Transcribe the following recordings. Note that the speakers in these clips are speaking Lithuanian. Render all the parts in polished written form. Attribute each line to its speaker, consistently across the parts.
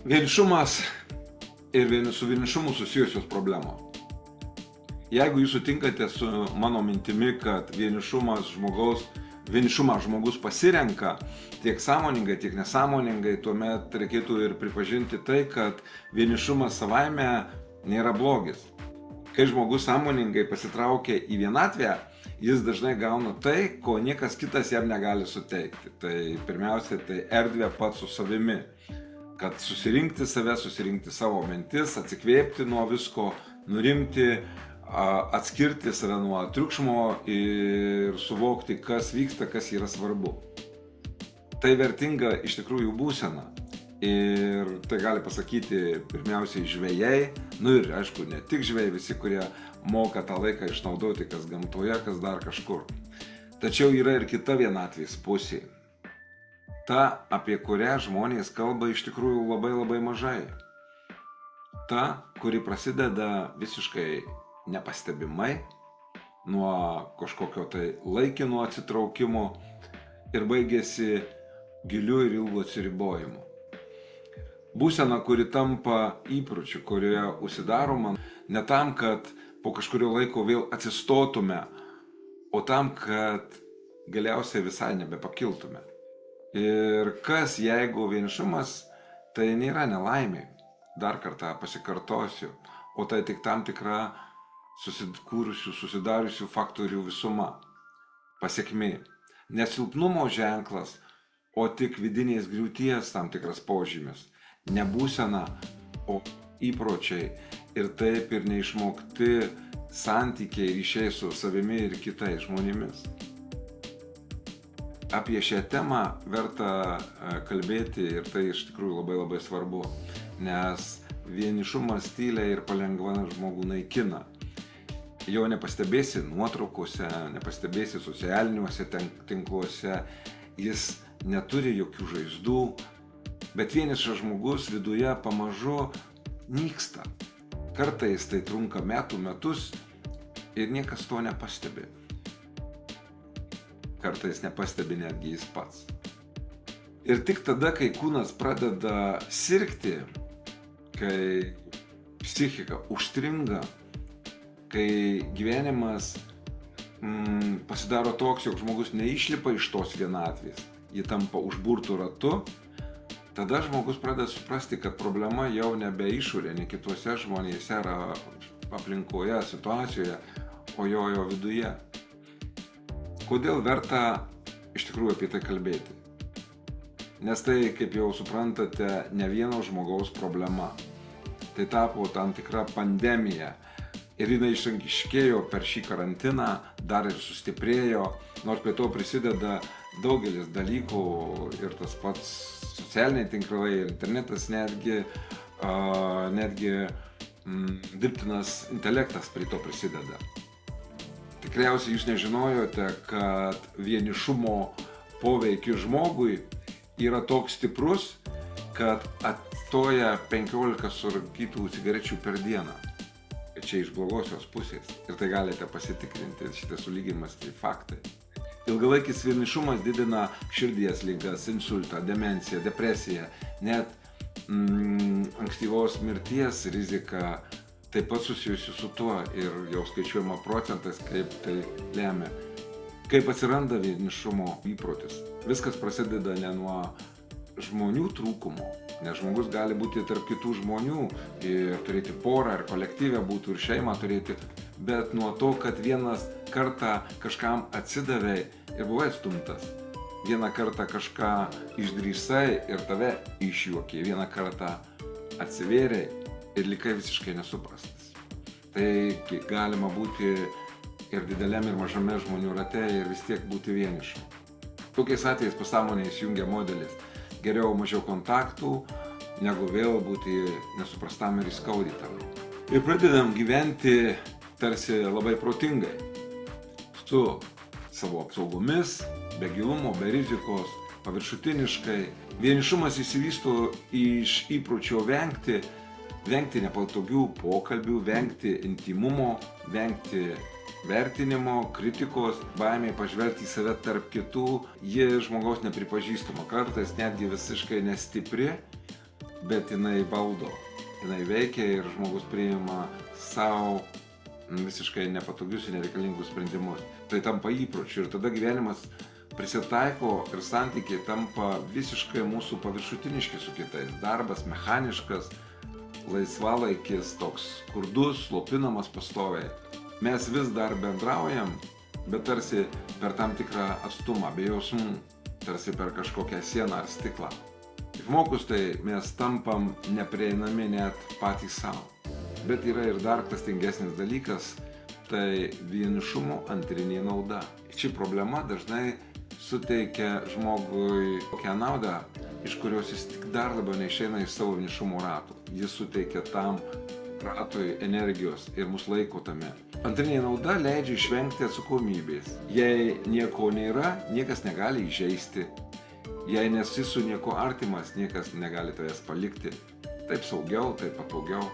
Speaker 1: Vienišumas ir su vienišumu susijusios problemos. Jeigu jūs sutinkate su mano mintimi, kad vienišumą žmogus pasirenka tiek sąmoningai, tiek nesąmoningai, tuomet reikėtų ir pripažinti tai, kad vienišumas savaime nėra blogis. Kai žmogus sąmoningai pasitraukia į vienatvę, jis dažnai gauna tai, ko niekas kitas jam negali suteikti. Tai pirmiausia, tai erdvė pats su savimi, kad susirinkti save, susirinkti savo mintis, atsikvėpti nuo visko, nurimti, atskirti save nuo triukšmo ir suvokti, kas vyksta, kas yra svarbu. Tai vertinga iš tikrųjų būsena. Ir tai gali pasakyti pirmiausiai žvejai, ir aišku, ne tik žvejai, visi, kurie moka tą laiką išnaudoti, kas gamtoje, kas dar kažkur. Tačiau yra ir kita vienatvės pusė. Ta, apie kurią žmonės kalba iš tikrųjų labai mažai. Ta, kuri prasideda visiškai nepastebimai, nuo kažkokio tai laikino atsitraukimo ir baigėsi giliu ir ilgu atsiribojimu. Būsena, kuri tampa įpročiu, kurioje užsidaroma ne tam, kad po kažkurio laiko vėl atsistotume, o tam, kad galiausiai visai nebepakiltume. Ir kas, jeigu vienišumas, tai nėra nelaimė, dar kartą pasikartosiu, o tai tik tam tikra susidariusių faktorių visuma, pasekmė. Nesilpnumo ženklas, o tik vidinės griūties tam tikras požymis. Ne būsena, o įpročiai ir taip ir neišmokti santykiai ryšiai su savimi ir kitais žmonėmis. Apie šią temą verta kalbėti ir tai iš tikrųjų labai svarbu, nes vienišumas tyliai ir palengva žmogų naikina. Jo nepastebėsi nuotraukose, nepastebėsi socialiniuose tinkluose, jis neturi jokių žaizdų, bet vienišas žmogus viduje pamažu nyksta. Kartais tai trunka metus ir niekas to nepastebi. Kartais nepastebi netgi jis pats. Ir tik tada, kai kūnas pradeda sirgti, kai psichika užstringa, kai gyvenimas pasidaro toks, jog žmogus neišlipa iš tos vienatvės, ji tampa užburtų ratu, tada žmogus pradeda suprasti, kad problema jau nebe išorė, ne kituose žmonėse ar aplinkoje, situacijoje, o jo viduje. Kodėl verta iš tikrųjų apie tai kalbėti? Nes tai, kaip jau suprantate, ne vieno žmogaus problema. Tai tapo tam tikra pandemija. Ir jinai išryškėjo per šį karantiną, dar ir sustiprėjo, nors prie to prisideda daugelis dalykų ir tas pats socialiniai tinklai ir internetas, netgi dirbtinas intelektas prie to prisideda. Tikriausiai jūs nežinojote, kad vienišumo poveikis žmogui yra toks stiprus, kad atstoja 15 surūkytų cigarečių per dieną. Čia iš blogosios pusės. Ir tai galite pasitikrinti, šitas sulyginimas, tai faktai. Ilgalaikis vienišumas didina širdies ligas, insultą, demenciją, depresiją, net ankstyvos mirties rizika taip pat susijusi su tuo ir jau skaičiuojama procentais, kaip tai lemia. Kaip atsiranda vienišumo įprotis? Viskas prasideda ne nuo žmonių trūkumo, nes žmogus gali būti tarp kitų žmonių ir turėti porą, ir kolektyvę būtų, ir šeimą turėti, bet nuo to, kad vienas kartą kažkam atsidavė ir buvai atstumtas. Vieną kartą kažką išdrįsai ir tave išjuokė, vieną kartą atsivėrė ir likai visiškai nesuprastas. Tai galima būti ir dideliam, ir mažame žmonių rate ir vis tiek būti vienišu. Tokiais atvejais pasąmonėje įsijungia modelis. Geriau mažiau kontaktų, negu vėl būti nesuprastam ir įskaudytam. Ir pradedam gyventi tarsi labai protingai, su savo apsaugomis, be gilumo, be rizikos, paviršutiniškai. Vienišumas išsivysto iš įpročio vengti nepatogių pokalbių, vengti intymumo, vengti vertinimo, kritikos, baimė pažvelgti į save tarp kitų, ji žmogaus nepripažįstama, kartais netgi visiškai nestipri, bet jinai valdo, jinai veikia ir žmogus priima savo visiškai nepatogius ir nereikalingus sprendimus. Tai tampa įpročiu ir tada gyvenimas prisitaiko ir santykiai tampa visiškai mūsų paviršutiniški su kitais. Darbas mechaniškas, laisvalaikis toks skurdus, slopinamas pastoviai. Mes vis dar bendraujam, bet tarsi per tam tikrą atstumą, be jausmų, tarsi per kažkokią sieną ar stiklą. Žmogus tai mes tampam neprieinami net patys savo. Bet yra ir dar klastingesnis dalykas, tai vienišumo antrinė nauda. Ši problema dažnai suteikia žmogui tokią naudą, iš kurios jis tik dar labiau neišeina iš savo vienišumo ratų. Jis suteikia tam ratui energijos ir mus laiko tame. Antrinė nauda leidžia išvengti atsakomybės. Jei nieko nėra, niekas negali įžeisti. Jei nesi su nieko artimas, niekas negali tavęs palikti. Taip saugiau, taip patogiau.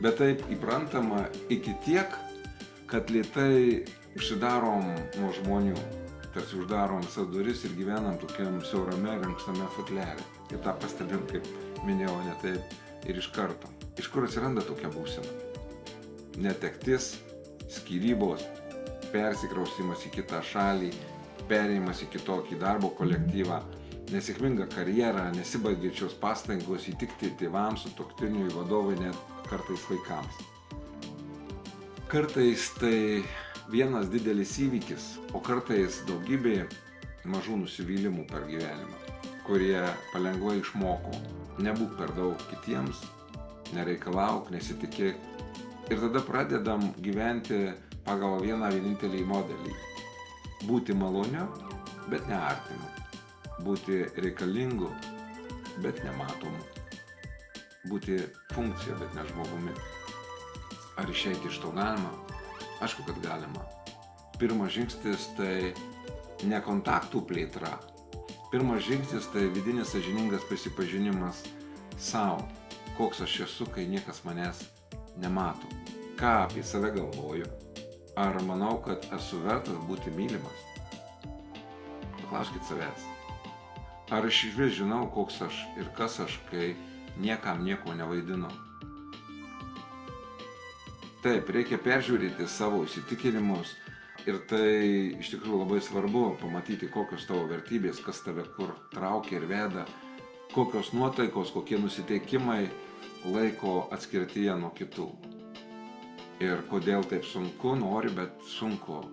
Speaker 1: Bet taip įprantama iki tiek, kad lėtai užsidarom nuo žmonių. Tarsi uždarom visas duris ir gyvenam tokiam siaurame, renkštame futliare. Ir tą pastebim, kaip minėjau, ne taip ir iš karto. Iš kur atsiranda tokia būsena? Netektis, skyrybos, persikraustymas į kitą šalį, perėjimas į kitokį darbo kolektyvą, nesėkminga karjera, nesibaigiančios pastangos įtikti tėvams, sutuoktiniui, vadovui, net kartais vaikams. Kartais tai vienas didelis įvykis, o kartais daugybė mažų nusivylimų per gyvenimą, kurie palengva išmoko. Nebūk per daug kitiems, nereikalauk, nesitikėk. Ir tada pradedam gyventi pagal vieną vienintelį modelį. Būti maloniu, bet ne artimu. Būti reikalingu, bet nematomu. Būti funkcija, bet ne žmogumi. Ar išeiti iš to galima? Aišku, kad galima. Pirmas žingsnis tai ne kontaktų plėtra. Pirmas žingsnis tai vidinis sąžiningas prisipažinimas savo, koks aš esu, kai niekas manęs nemato. Ką apie save galvoju? Ar manau, kad esu vertas būti mylimas? Paklauskit savęs. Ar aš išvis žinau, koks aš ir kas aš, kai niekam nieko nevaidinu? Taip, reikia peržiūrėti savo įsitikinimus ir tai iš tikrųjų labai svarbu pamatyti, kokios tavo vertybės, kas tave kur traukia ir veda, kokios nuotaikos, kokie nusiteikimai laiko atskirtyje nuo kitų. Ir kodėl taip sunku, nori, bet sunku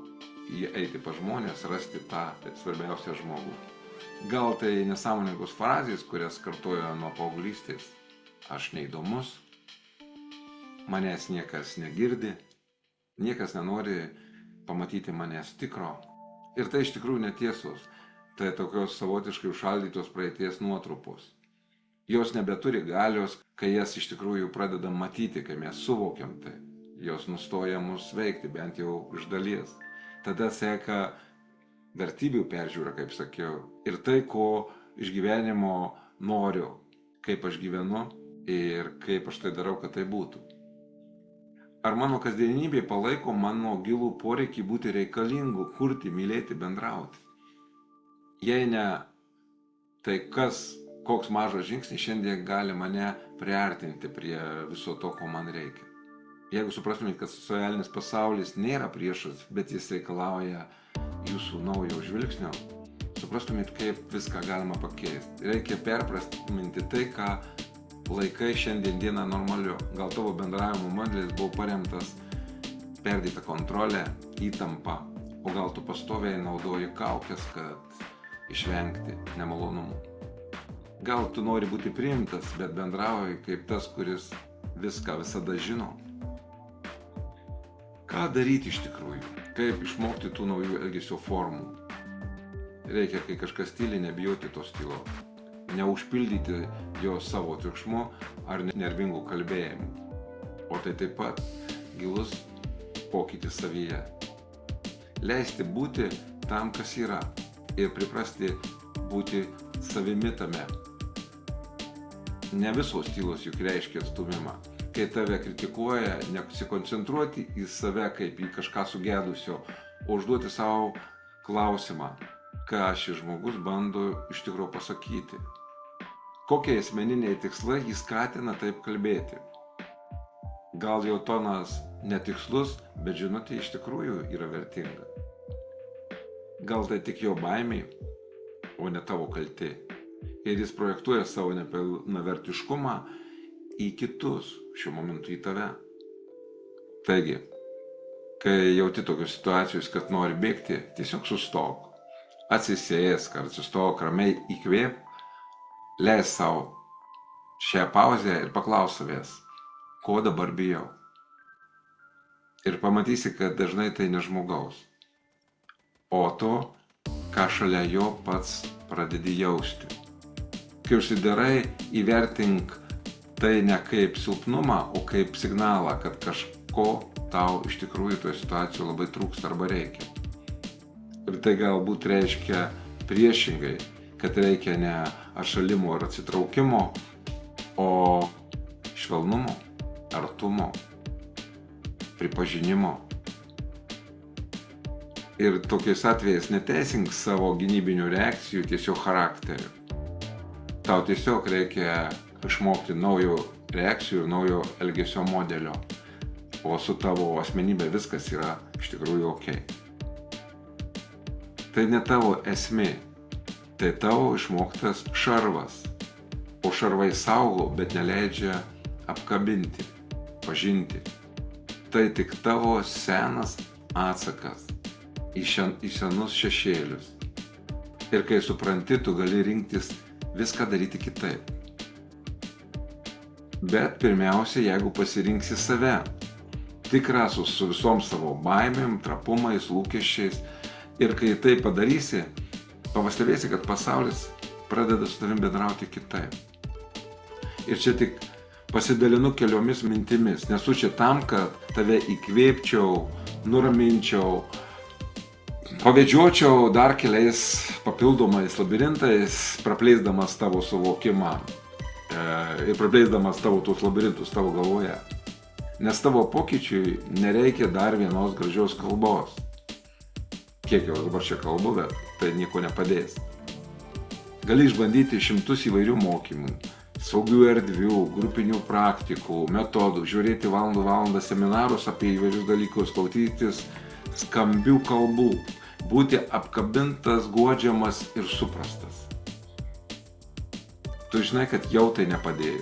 Speaker 1: eiti pas žmonės, rasti tą svarbiausią žmogų. Gal tai nesąmoningos frazės, kurias kartojo nuo paauglystės. Aš neįdomus, manęs niekas negirdi, niekas nenori pamatyti manęs tikro. Ir tai iš tikrųjų netiesos. Tai tokios savotiškai užšaldytos praeities nuotrupos. Jos nebeturi galios, kai jas iš tikrųjų pradedam matyti, kai mes suvokiam tai. Jos nustoja mus veikti, bent jau iš dalies. Tada seka vertybių peržiūra, kaip sakiau, ir tai, ko iš gyvenimo noriu, kaip aš gyvenu ir kaip aš tai darau, kad tai būtų. Ar mano kasdienybė palaiko mano gilų poreikį būti reikalingu, kurti, mylėti, bendrauti? Jei ne, tai koks mažas žingsnis šiandien gali mane priartinti prie viso to, ko man reikia? Jeigu suprastumėt, kad socialinis pasaulis nėra priešas, bet jis reikalauja jūsų naujo žvilgsnio, suprastumėt, kaip viską galima pakeisti. Reikia perprasminti tai, ką laikai šiandien dieną normaliu. Gal tavo bendravimo modelis buvo paremtas perdėta kontrolė, įtampa, o gal tu pastoviai naudoji kaukes, kad išvengti nemalonumų. Gal tu nori būti priimtas, bet bendrauji kaip tas, kuris viską visada žino. Ką daryti iš tikrųjų? Kaip išmokti tų naujų elgesio formų? Reikia, kai kažkas tyli, nebijoti tos tylos. Neužpildyti jo savo triukšmu ar nervingų kalbėjimų. O tai taip pat gilus pokytis savyje. Leisti būti tam, kas yra ir priprasti būti savimi tame. Ne visos tylos juk reiškia atstumimą. Kai tave kritikuoja, nesikoncentruoti į save kaip į kažką sugedusio, o užduoti savo klausimą, ką šis žmogus bando iš tikrųjų pasakyti. kokie asmeniniai tikslai jį skatina taip kalbėti. Gal jo tonas netikslus, bet žinutė iš tikrųjų yra vertinga. Gal tai tik jo baimiai, o ne tavo kaltė. Ir jis projektuoja savo nepilnavertiškumą į kitus, šiuo momentu į tave. Taigi, kai jauti tokios situacijos, kad nori bėgti, tiesiog sustok. Atsisėsk ar atsistok, ramiai įkvėp, leis savo šią pauzę ir paklaus savęs, ko dabar bijau. Ir pamatysi, kad dažnai tai ne žmogaus, o to, ką šalia jo pats pradedi jausti. Kai užsidarai, įvertink tai ne kaip silpnumą, o kaip signalą, kad kažko tau iš tikrųjų toje situacijoje labai trūksta arba reikia. Ir tai galbūt reiškia priešingai, kad reikia ne atšalimo ar atsitraukimo, o švelnumo, artumo, pripažinimo. Ir tokiais atvejais neteisink savo gynybinių reakcijų tiesiog charakteriu. Tau tiesiog reikia išmokti naujo reakcijų, naujo elgesio modelio, o su tavo asmenybė viskas yra iš tikrųjų ok. Tai ne tavo esmė, tai tavo išmoktas šarvas, o šarvai saugo, bet neleidžia apkabinti, pažinti. Tai tik tavo senas atsakas į senus šešėlius. Ir kai supranti, tu gali rinktis viską daryti kitaip. Bet pirmiausia, jeigu pasirinksi save, tikrą su visom savo baimėm, trapumais, lūkesčiais, ir kai tai padarysi, pastebėsi, kad pasaulis pradeda su tavim bendrauti kitaip. Ir čia tik pasidalinu keliomis mintimis, nesu čia tam, kad tave įkvėpčiau, nuraminčiau, pavedžiočiau dar keliais papildomais labirintais, praplėsdamas tavo suvokimą ir praplėsdamas tavo tuos labirintus tavo galvoje. Nes tavo pokyčiui nereikia dar vienos gražios kalbos. Kiek jau dabar čia kalbu, bet tai nieko nepadės. Gali išbandyti šimtus įvairių mokymų, saugių erdvių, grupinių praktikų, metodų, žiūrėti valandų seminarus apie įvairius dalykus, klausytis skambių kalbų, būti apkabintas, guodžiamas ir suprastas. Tu žinai, kad jau tai nepadėjo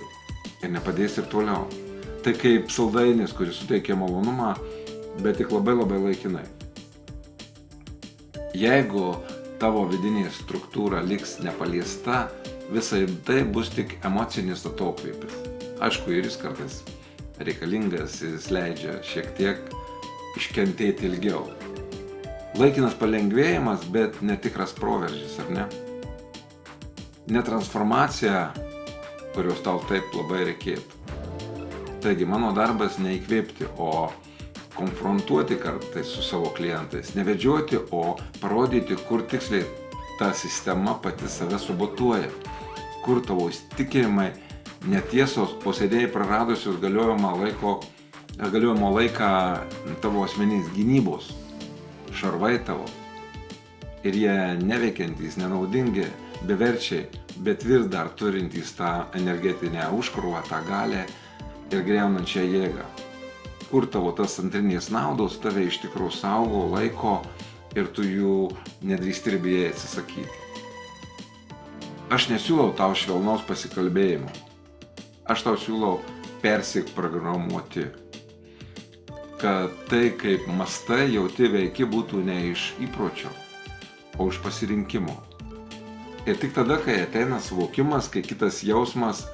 Speaker 1: ir nepadės ir toliau. Tai kaip saldainis, kuris suteikia malonumą, bet tik labai laikinai. Jeigu tavo vidinė struktūra liks nepaliesta, visai tai bus tik emocinis atokvėpis. Aišku, ir jis kartais reikalingas, jis leidžia šiek tiek iškentėti ilgiau. Laikinas palengvėjimas, bet netikras proveržis, ar ne? Ne transformacija, kurios tau taip labai reikėtų. Taigi, mano darbas neįkvėpti, o konfrontuoti kartais su savo klientais. Nevedžioti, o parodyti, kur tiksliai ta sistema pati save sabotuoja. Kur tavo įsitikinimai netiesos, posėdėjai praradusios galiojimo laiką tavo asmeninės gynybos, šarvai tavo. Ir jie neveikiantys, nenaudingi, beverčiai, bet vis dar turintys tą energetinę užkrovą, tą galią ir griaunančią jėgą. Kur tavo tas antrinės naudos tave iš tikrųjų saugo, laiko ir tu jų nedrįsti ir bijai atsisakyti. Aš nesiūlau tau švelnaus pasikalbėjimo. Aš tau siūlau persiprogramuoti, kad tai, kaip mąstai, jauti, veiki, būtų ne iš įpročio, o iš pasirinkimo. Ir tik tada, kai ateina suvokimas, kai kitas jausmas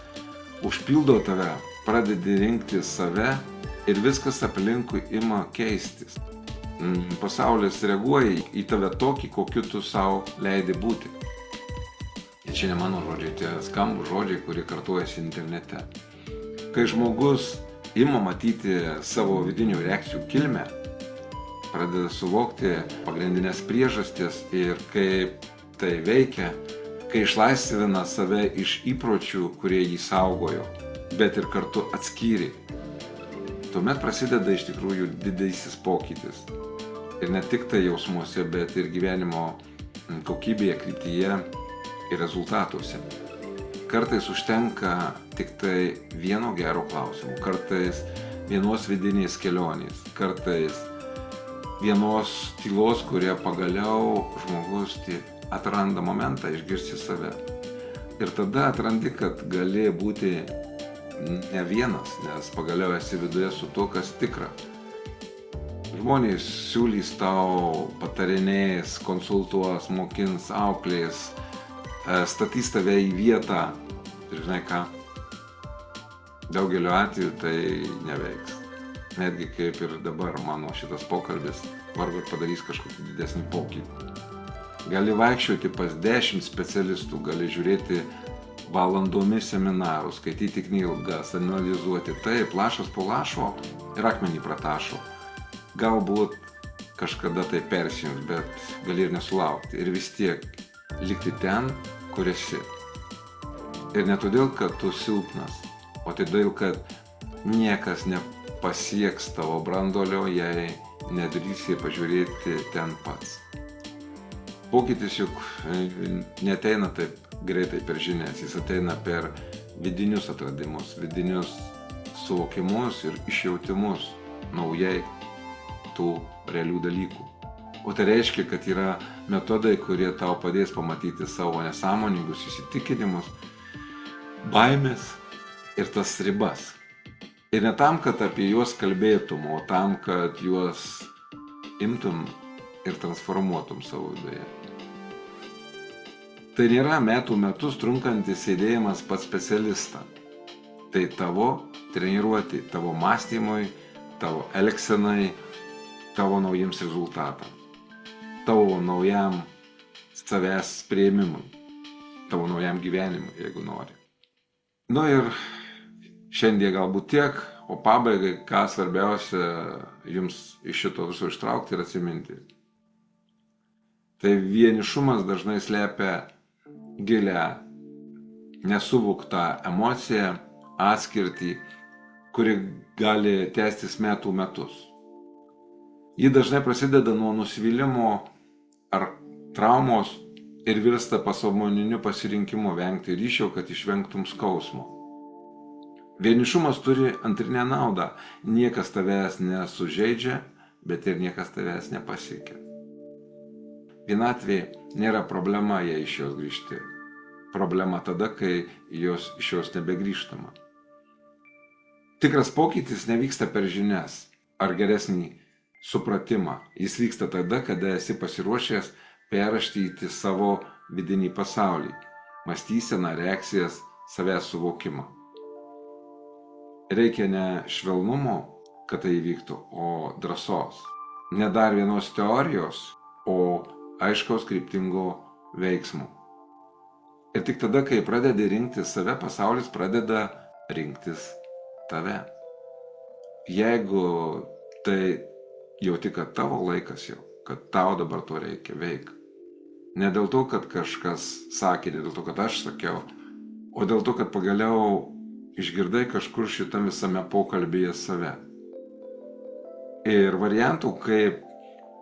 Speaker 1: užpildo tave, pradedi rinkti save ir viskas aplinkui ima keistis. Pasaulis reaguoja į tave tokį, kokiu tu savo leidi būti. Ir čia ne mano žodžiai, tie skambų žodžiai, kurie kartuojasi internete. Kai žmogus ima matyti savo vidinių reakcijų kilmę, pradeda suvokti pagrindinės priežastis ir kaip tai veikia, kai išlaisvina save iš įpročių, kurie jį saugojo, bet ir kartu atskyrė. Tuomet prasideda iš tikrųjų didysis pokytis. Ir ne tik tai jausmuose, bet ir gyvenimo kokybėje, kryptyje ir rezultatuose. kartais užtenka tik tai vieno gero klausimo, kartais vienos vidinės kelionės, kartais vienos tylos, kurie pagaliau žmogus atranda momentą išgirsti save. Ir tada atrandi, kad gali būti ne vienas, nes pagaliau esi viduje su to, kas tikra. Žmonės siūlys tau, patarinės, konsultuos, mokins, auklės, statys tave į vietą. Ir žinai ką, daugeliu atveju tai neveiks. Netgi kaip ir dabar mano šitas pokalbis vargu padarys kažkokį didesnį pokytį. Gali vaikščioti pas 10 specialistų, gali žiūrėti valandomis seminarus, skaityti knygas, analizuoti taip, lašas po lašo ir akmenį pratašo. Galbūt kažkada tai persijungs, bet gali ir nesulaukti ir vis tiek likti ten, kur esi. Ir ne todėl, kad tu silpnas, o todėl, kad niekas nepasieks tavo branduolio, jei nedrįsi pažiūrėti ten pats. Pokytis juk neateina taip greitai per žinias, jis ateina per vidinius atradimus, vidinius suvokimus ir išjautimus naujai tų realių dalykų. O tai reiškia, kad yra metodai, kurie tau padės pamatyti savo nesąmoningus įsitikinimus, baimės ir tas ribas. Ir ne tam, kad apie juos kalbėtum, o tam, kad juos imtum ir transformuotum savo viduje. Tai nėra metų metus trunkantis sėdėjimas pas specialistą. Tai tavo treniruoti, tavo mąstymui, tavo elgsenai, tavo naujiems rezultatams, tavo naujam savęs priėmimui, tavo naujam gyvenimui, jeigu nori. Ir šiandien galbūt tiek, o pabaigai, ką svarbiausia jums iš šito viso ištraukti ir atsiminti. Tai vienišumas dažnai slepia gilę, nesuvoktą emociją, atskirtį, kuri gali tęstis metų metus. Ji dažnai prasideda nuo nusivylimo ar traumos ir virsta pasąmoniniu pasirinkimu vengti ryšio, kad išvengtum skausmo. Vienišumas turi antrinę naudą. Niekas tavęs nesužeidžia, bet ir niekas tavęs nepasiekia. Vienatvė nėra problema, jei iš jos grįžti. Problema tada, kai iš jos nebegrįžtama. Tikras pokytis nevyksta per žinias ar geresnį supratimą. Jis vyksta tada, kada esi pasiruošęs perraštyti savo vidinį pasaulį, mąstyseną, reakcijas, savęs suvokimą. Reikia ne švelnumo, kad tai įvyktų, o drąsos. Ne dar vienos teorijos, o aiškaus kryptingo veiksmo. Ir tik tada, kai pradedi rinktis save, pasaulis pradeda rinktis tave. Jeigu tai jauti, kad tavo laikas jau, kad tau dabar to reikia, veik. Ne dėl to, kad kažkas sakė, ne dėl to, kad aš sakiau, o dėl to, kad pagaliau išgirdai kažkur šitame visame pokalbyje save. Ir variantų, kaip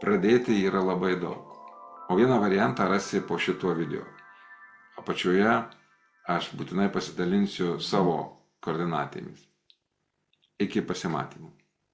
Speaker 1: pradėti, yra labai daug. O vieną variantą rasi po šituo video. Apačioje aš būtinai pasidalinsiu savo koordinatėmis. Iki pasimatymų.